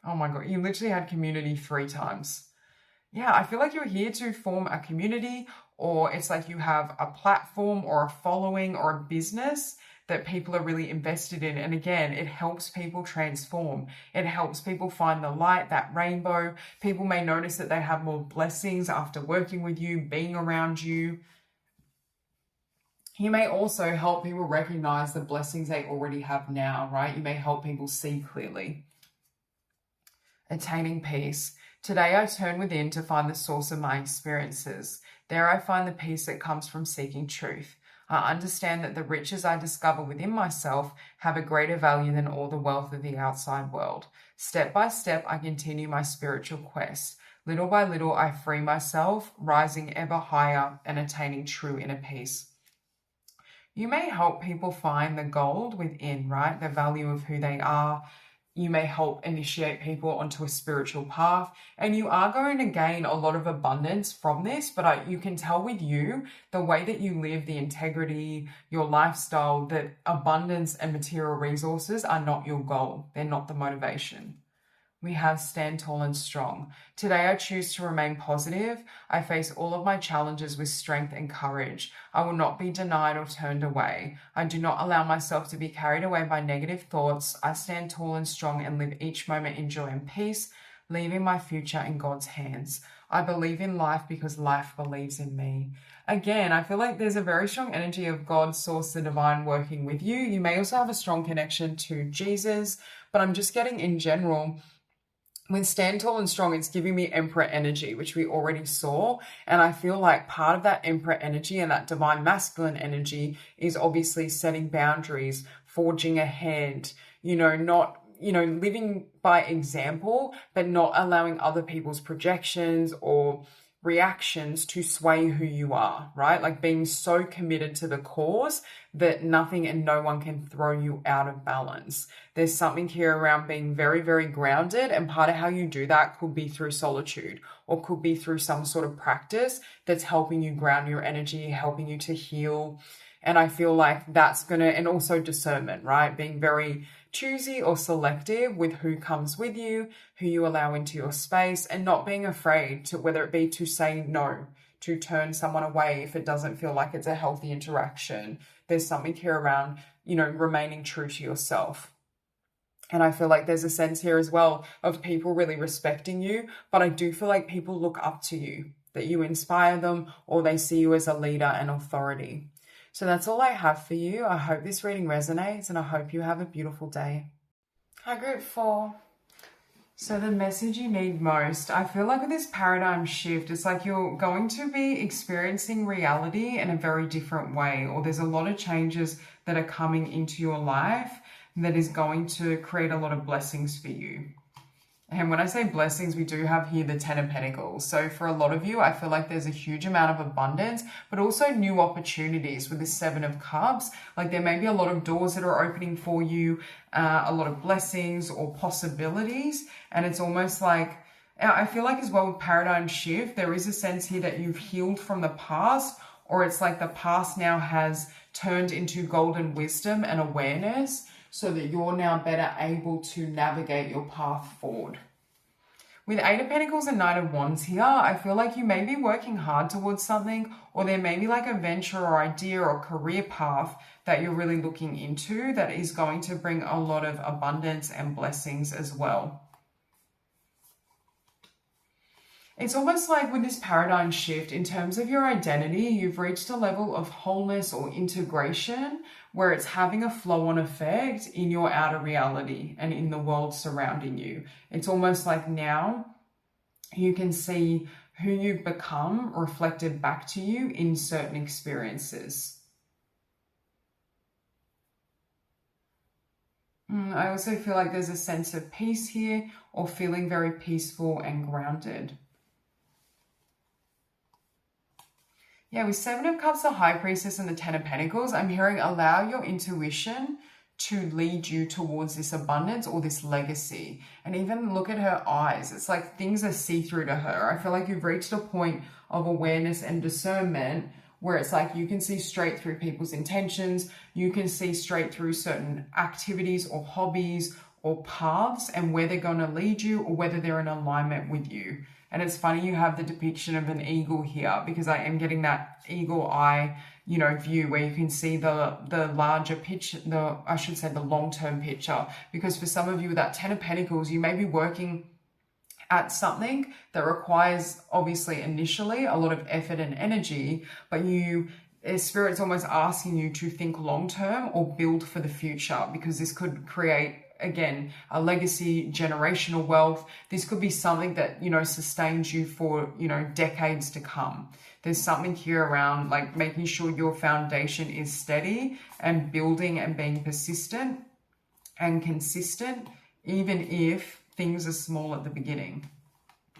Oh my God, you literally had community 3 times. Yeah, I feel like you're here to form a community, or it's like you have a platform or a following or a business that people are really invested in. And again, it helps people transform. It helps people find the light, that rainbow. People may notice that they have more blessings after working with you, being around you. You may also help people recognize the blessings they already have now, right? You may help people see clearly. Attaining peace. Today I turn within to find the source of my experiences. There I find the peace that comes from seeking truth. I understand that the riches I discover within myself have a greater value than all the wealth of the outside world. Step by step, I continue my spiritual quest. Little by little, I free myself, rising ever higher and attaining true inner peace. You may help people find the gold within, right? The value of who they are. You may help initiate people onto a spiritual path, and you are going to gain a lot of abundance from this. But you can tell with you, the way that you live, the integrity, your lifestyle, that abundance and material resources are not your goal. They're not the motivation. We have stand tall and strong. Today I choose to remain positive. I face all of my challenges with strength and courage. I will not be denied or turned away. I do not allow myself to be carried away by negative thoughts. I stand tall and strong and live each moment in joy and peace, leaving my future in God's hands. I believe in life because life believes in me. Again, I feel like there's a very strong energy of God, source, the divine working with you. You may also have a strong connection to Jesus, but I'm just getting in general, with stand tall and strong, it's giving me Emperor energy, which we already saw. And I feel like part of that Emperor energy and that divine masculine energy is obviously setting boundaries, forging ahead, not, living by example, but not allowing other people's projections or reactions to sway who you are, right? Like being so committed to the cause that nothing and no one can throw you out of balance. There's something here around being very, very grounded, and part of how you do that could be through solitude or could be through some sort of practice that's helping you ground your energy, helping you to heal. And I feel like that's going to, and also discernment, right? Being very choosy or selective with who comes with you, who you allow into your space, and not being afraid to, whether it be to say no, to turn someone away if it doesn't feel like it's a healthy interaction. There's something here around, you know, remaining true to yourself. And I feel like there's a sense here as well of people really respecting you, but I do feel like people look up to you, that you inspire them, or they see you as a leader and authority. So that's all I have for you. I hope this reading resonates, and I hope you have a beautiful day. Hi, group 4. So the message you need most, I feel like with this paradigm shift, it's like you're going to be experiencing reality in a very different way, or there's a lot of changes that are coming into your life that is going to create a lot of blessings for you. And when I say blessings, we do have here the 10 of Pentacles. So for a lot of you, I feel like there's a huge amount of abundance, but also new opportunities with the 7 of Cups. Like there may be a lot of doors that are opening for you, a lot of blessings or possibilities. And it's almost like, I feel like as well with paradigm shift, there is a sense here that you've healed from the past, or it's like the past now has turned into golden wisdom and awareness, so that you're now better able to navigate your path forward. With 8 of Pentacles and 9 of Wands here, I feel like you may be working hard towards something, or there may be like a venture or idea or career path that you're really looking into that is going to bring a lot of abundance and blessings as well. It's almost like with this paradigm shift, in terms of your identity, you've reached a level of wholeness or integration where it's having a flow-on effect in your outer reality and in the world surrounding you. It's almost like now you can see who you've become reflected back to you in certain experiences. I also feel like there's a sense of peace here, or feeling very peaceful and grounded. Yeah, with 7 of Cups, the High Priestess, and the 10 of Pentacles, I'm hearing allow your intuition to lead you towards this abundance or this legacy. And even look at her eyes. It's like things are see-through to her. I feel like you've reached a point of awareness and discernment where it's like you can see straight through people's intentions. You can see straight through certain activities or hobbies or paths and where they're going to lead you, or whether they're in alignment with you. And it's funny you have the depiction of an eagle here, because I am getting that eagle eye, you know, view where you can see the larger picture, I should say the long-term picture. Because for some of you with that 10 of Pentacles, you may be working at something that requires obviously initially a lot of effort and energy, but Spirit's almost asking you to think long-term or build for the future, because this could create, again, a legacy, generational wealth. This could be something that, you know, sustains you for, you know, decades to come. There's something here around like making sure your foundation is steady and building and being persistent and consistent, even if things are small at the beginning,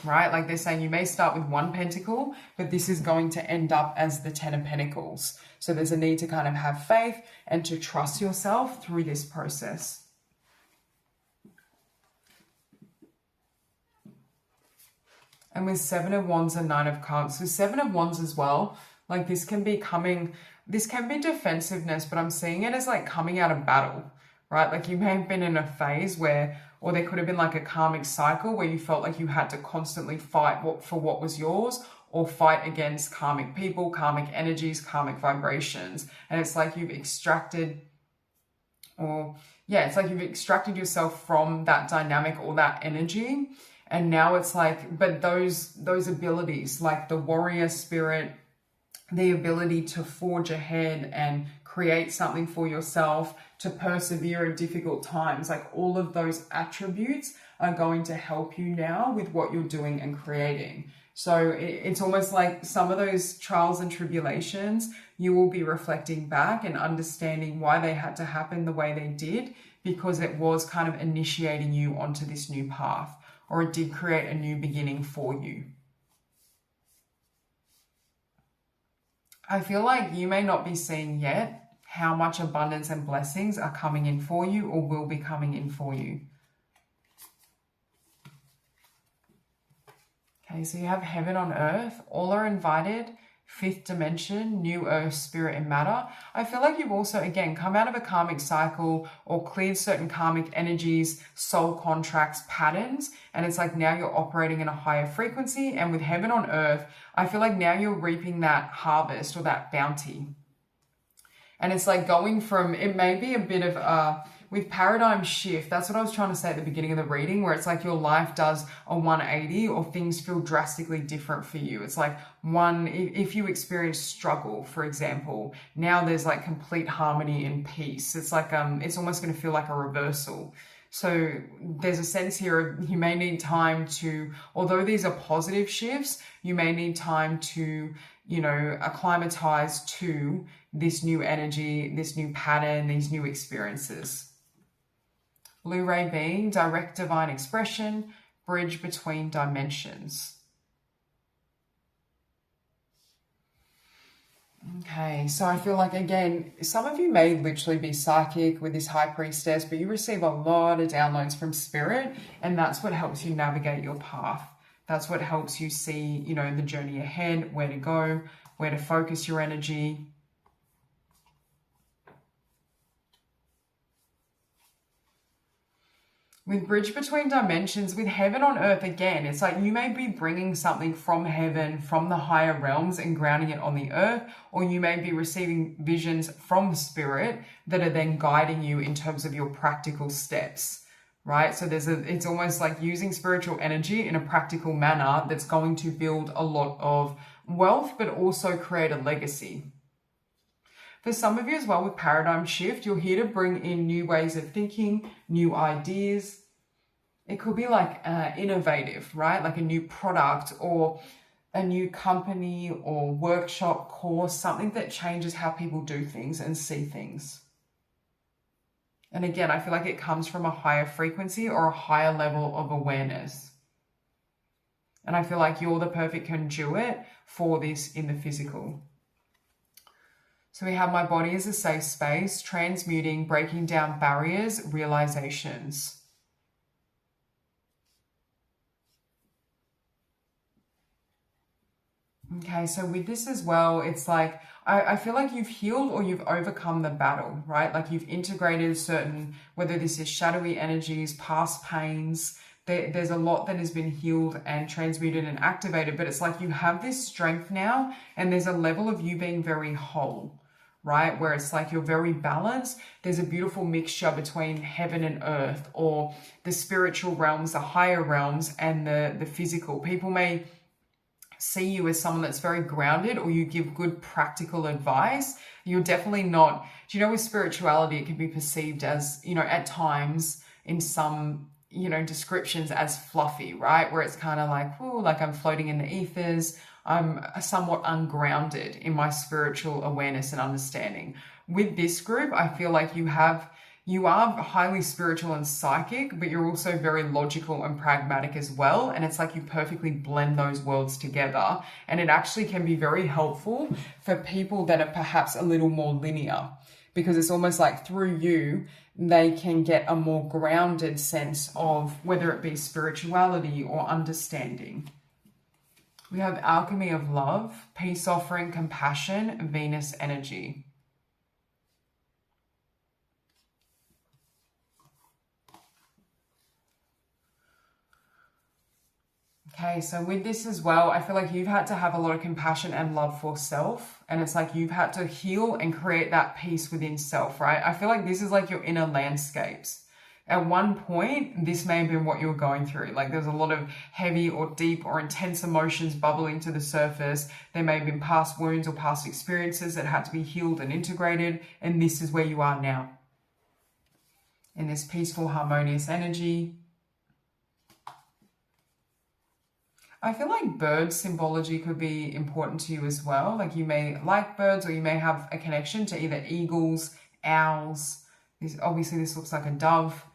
right? Like they're saying you may start with 1 pentacle, but this is going to end up as the 10 of Pentacles. So there's a need to kind of have faith and to trust yourself through this process. And with 7 of Wands and 9 of Cups, with 7 of Wands as well, like this can be defensiveness, but I'm seeing it as like coming out of battle, right? Like you may have been in a phase where, or there could have been like a karmic cycle where you felt like you had to constantly fight for what was yours, or fight against karmic people, karmic energies, karmic vibrations. And it's like you've extracted, it's like you've extracted yourself from that dynamic or that energy. And now it's like, but those abilities, like the warrior spirit, the ability to forge ahead and create something for yourself, to persevere in difficult times, like all of those attributes are going to help you now with what you're doing and creating. So it's almost like some of those trials and tribulations, you will be reflecting back and understanding why they had to happen the way they did, because it was kind of initiating you onto this new path, or it did create a new beginning for you. I feel like you may not be seeing yet how much abundance and blessings are coming in for you, or will be coming in for you. Okay, so you have heaven on earth. All are invited fifth dimension, new earth, spirit, and matter. I feel like you've also, again, come out of a karmic cycle or cleared certain karmic energies, soul contracts, patterns. And it's like now you're operating in a higher frequency. And with heaven on earth, I feel like now you're reaping that harvest or that bounty. And it's like going from, it may be a bit of with paradigm shift, that's what I was trying to say at the beginning of the reading, where it's like your life does a 180 or things feel drastically different for you. It's like if you experience struggle, for example, now there's like complete harmony and peace. It's like, it's almost going to feel like a reversal. So there's a sense here of you may need time to, although these are positive shifts, you may need time to, acclimatize to this new energy, this new pattern, these new experiences. Blue ray being, direct divine expression, bridge between dimensions. Okay, so I feel like, again, some of you may literally be psychic with this high priestess, but you receive a lot of downloads from spirit, and that's what helps you navigate your path. That's what helps you see, the journey ahead, where to go, where to focus your energy. With bridge between dimensions, with heaven on earth, again, it's like you may be bringing something from heaven, from the higher realms and grounding it on the earth, or you may be receiving visions from spirit that are then guiding you in terms of your practical steps, right? So it's almost like using spiritual energy in a practical manner that's going to build a lot of wealth, but also create a legacy. For some of you as well with paradigm shift, you're here to bring in new ways of thinking, new ideas. It could be like innovative, right? Like a new product or a new company or workshop, course, something that changes how people do things and see things. And again, I feel like it comes from a higher frequency or a higher level of awareness. And I feel like you're the perfect conduit for this in the physical. So we have my body as a safe space, transmuting, breaking down barriers, realizations. Okay, so with this as well, it's like, I feel like you've healed or you've overcome the battle, right? Like you've integrated certain, whether this is shadowy energies, past pains, there's a lot that has been healed and transmuted and activated, but it's like you have this strength now and there's a level of you being very whole, right? Where it's like you're very balanced. There's a beautiful mixture between heaven and earth, or the spiritual realms, the higher realms, and the physical. People may see you as someone that's very grounded, or you give good practical advice. You're definitely not, with spirituality, it can be perceived as, at times in some, descriptions as fluffy, right? Where it's kind of like, oh, like I'm floating in the ethers. I'm somewhat ungrounded in my spiritual awareness and understanding. With this group, I feel like you are highly spiritual and psychic, but you're also very logical and pragmatic as well. And it's like you perfectly blend those worlds together. And it actually can be very helpful for people that are perhaps a little more linear, because it's almost like through you, they can get a more grounded sense of whether it be spirituality or understanding. We have alchemy of love, peace offering, compassion, Venus energy. Okay, so with this as well, I feel like you've had to have a lot of compassion and love for self. And it's like you've had to heal and create that peace within self, right? I feel like this is like your inner landscapes. At one point, this may have been what you were going through. Like there's a lot of heavy or deep or intense emotions bubbling to the surface. There may have been past wounds or past experiences that had to be healed and integrated. And this is where you are now. In this peaceful, harmonious energy. I feel like bird symbology could be important to you as well. Like you may like birds, or you may have a connection to either eagles, owls. Obviously this looks like a dove.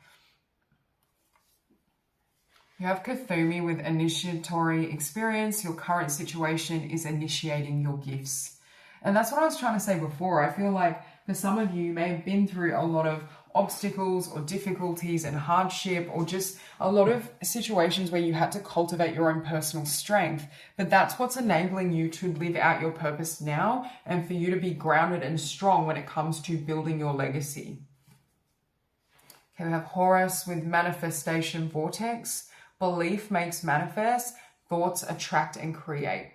You have Kuthumi with initiatory experience. Your current situation is initiating your gifts. And that's what I was trying to say before. I feel like for some of you, you may have been through a lot of obstacles or difficulties and hardship, or just a lot of situations where you had to cultivate your own personal strength. But that's what's enabling you to live out your purpose now, and for you to be grounded and strong when it comes to building your legacy. Okay, we have Horus with manifestation vortex. Belief makes manifest, thoughts attract and create.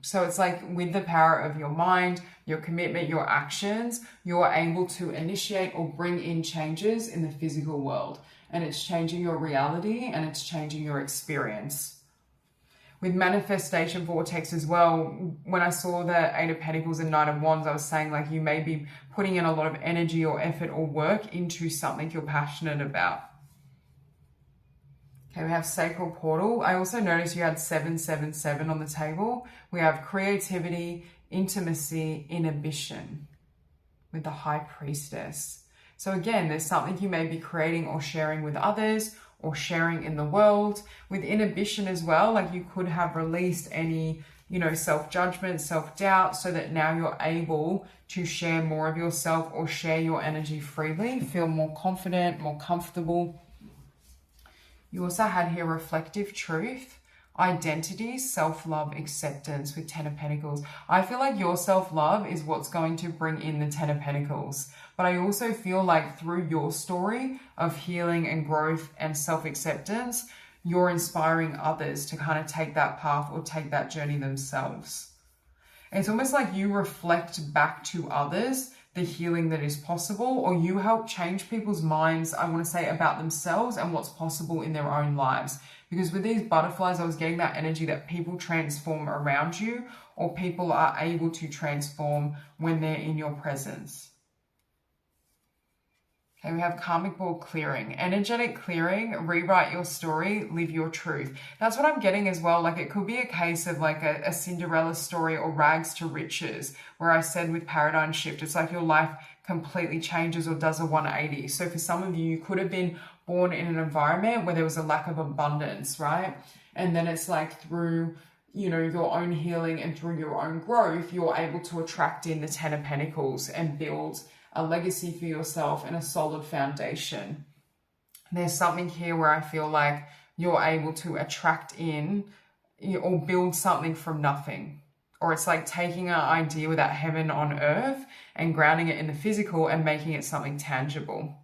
So it's like with the power of your mind, your commitment, your actions, you're able to initiate or bring in changes in the physical world. And it's changing your reality and it's changing your experience. With manifestation vortex as well, when I saw the Eight of Pentacles and Knight of Wands, I was saying like you may be putting in a lot of energy or effort or work into something you're passionate about. Okay, we have Sacral Portal. I also noticed you had 777 on the table. We have creativity, intimacy, inhibition with the High Priestess. So again, there's something you may be creating or sharing with others or sharing in the world. With inhibition as well, like you could have released any, self-judgment, self-doubt, so that now you're able to share more of yourself or share your energy freely, feel more confident, more comfortable. You also had here reflective truth, identity, self-love, acceptance with 10 of Pentacles. I feel like your self-love is what's going to bring in the 10 of Pentacles. But I also feel like through your story of healing and growth and self-acceptance, you're inspiring others to kind of take that path or take that journey themselves. It's almost like you reflect back to others the healing that is possible, or you help change people's minds, I want to say, about themselves and what's possible in their own lives. Because with these butterflies, I was getting that energy that people transform around you, or people are able to transform when they're in your presence. Okay, we have karmic board clearing, energetic clearing, rewrite your story, live your truth. That's what I'm getting as well. Like it could be a case of like a Cinderella story or rags to riches, where I said with paradigm shift, it's like your life completely changes or does a 180. So for some of you, you could have been born in an environment where there was a lack of abundance, right? And then it's like through your own healing and through your own growth, you're able to attract in the 10 of Pentacles and build a legacy for yourself and a solid foundation. There's something here where I feel like you're able to attract in or build something from nothing. Or it's like taking an idea with that heaven on earth and grounding it in the physical and making it something tangible.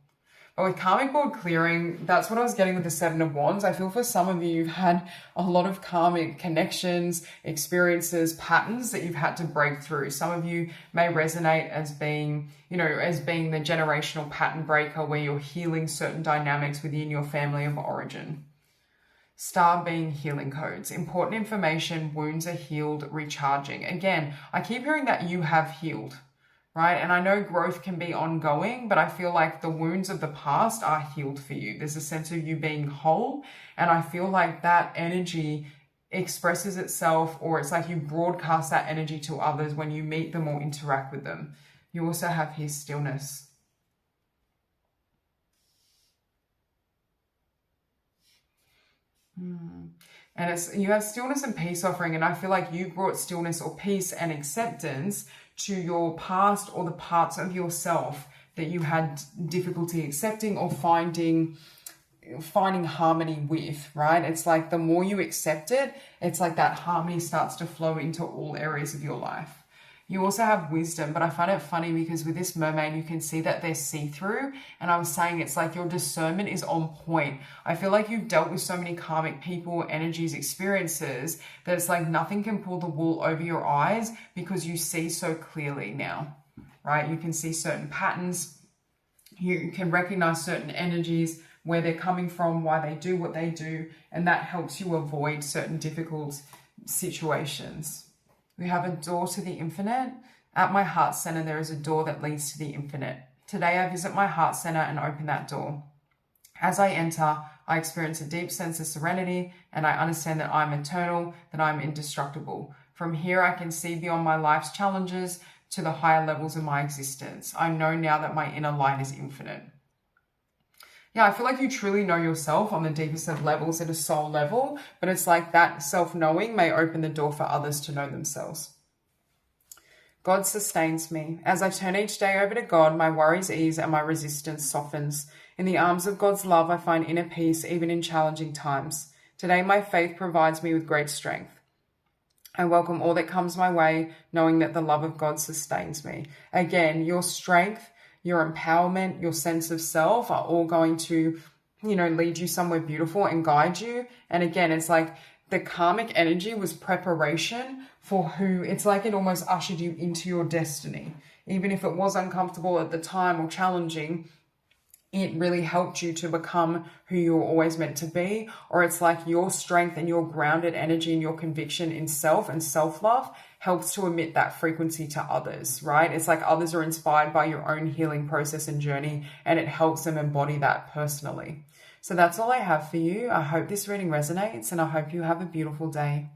But with karmic board clearing, that's what I was getting with the 7 of Wands. I feel for some of you, you've had a lot of karmic connections, experiences, patterns that you've had to break through. Some of you may resonate as being, the generational pattern breaker, where you're healing certain dynamics within your family of origin. Star being healing codes. Important information, wounds are healed, recharging. Again, I keep hearing that you have healed. Right? And I know growth can be ongoing, but I feel like the wounds of the past are healed for you. There's a sense of you being whole. And I feel like that energy expresses itself, or it's like you broadcast that energy to others when you meet them or interact with them. You also have here stillness. And you have stillness and peace offering. And I feel like you brought stillness or peace and acceptance to your past, or the parts of yourself that you had difficulty accepting or finding harmony with, right? It's like the more you accept it, it's like that harmony starts to flow into all areas of your life. You also have wisdom, but I find it funny because with this mermaid, you can see that they're see-through. And I was saying it's like your discernment is on point. I feel like you've dealt with so many karmic people, energies, experiences, that it's like nothing can pull the wool over your eyes because you see so clearly now, right? You can see certain patterns. You can recognize certain energies, where they're coming from, why they do what they do. And that helps you avoid certain difficult situations. We have a door to the infinite. At my heart center, there is a door that leads to the infinite. Today, I visit my heart center and open that door. As I enter, I experience a deep sense of serenity, and I understand that I'm eternal, that I'm indestructible. From here, I can see beyond my life's challenges to the higher levels of my existence. I know now that my inner light is infinite. Yeah, I feel like you truly know yourself on the deepest of levels, at a soul level, but it's like that self-knowing may open the door for others to know themselves. God sustains me. As I turn each day over to God, my worries ease and my resistance softens. In the arms of God's love, I find inner peace even in challenging times. Today, my faith provides me with great strength. I welcome all that comes my way, knowing that the love of God sustains me. Again, your strength, your empowerment, your sense of self are all going to, lead you somewhere beautiful and guide you. And again, it's like the karmic energy was preparation for who, it's like it almost ushered you into your destiny. Even if it was uncomfortable at the time or challenging, it really helped you to become who you were always meant to be. Or it's like your strength and your grounded energy and your conviction in self and self-love helps to emit that frequency to others, right? It's like others are inspired by your own healing process and journey, and it helps them embody that personally. So that's all I have for you. I hope this reading resonates, and I hope you have a beautiful day.